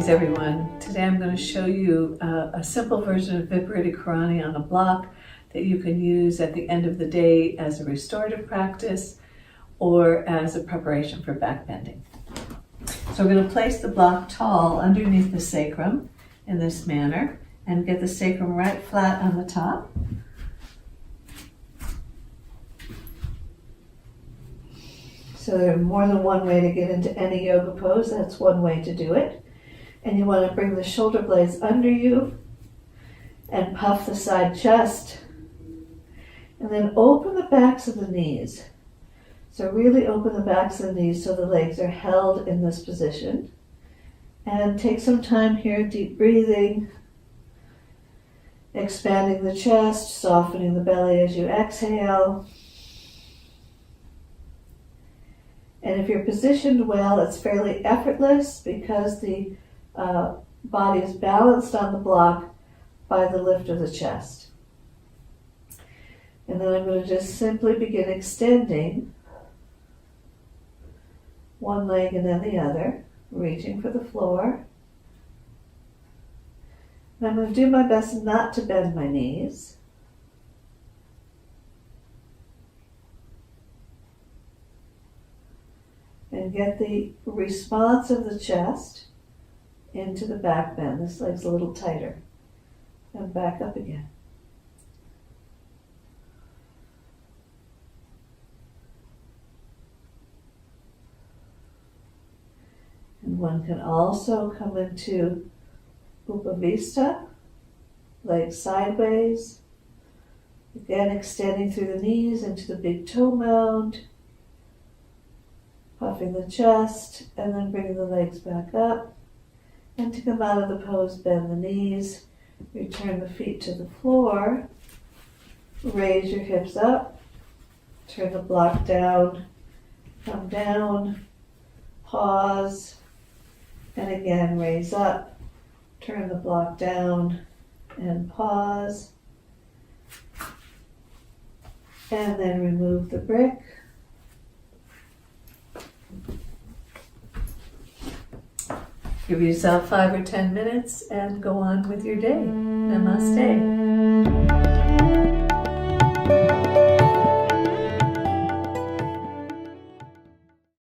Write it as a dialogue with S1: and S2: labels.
S1: Greetings everyone. Today I'm going to show you a simple version of Viparita Karani on a block that you can use at the end of the day as a restorative practice or as a preparation for backbending. So we're going to place the block tall underneath the sacrum in this manner and get the sacrum right flat on the top. So there's more than one way to get into any yoga pose. That's one way to do it. And you want to bring the shoulder blades under you and puff the side chest. And then open the backs of the knees. So really open the backs of the knees so the legs are held in this position. And take some time here, deep breathing, expanding the chest, softening the belly as you exhale. And if you're positioned well, it's fairly effortless because the body is balanced on the block by the lift of the chest. And then I'm going to just simply begin extending one leg and then the other, reaching for the floor. And I'm going to do my best not to bend my knees. And get the response of the chest into the back bend. This leg's a little tighter. And back up again. And one can also come into Upavista, legs sideways. Again, extending through the knees into the big toe mound. Puffing the chest, and then bringing the legs back up. And to come out of the pose, bend the knees, return the feet to the floor, raise your hips up, turn the block down, come down, pause, and again raise up, turn the block down, and pause, and then remove the brick. Give yourself 5 or 10 minutes and go on with your day. Namaste.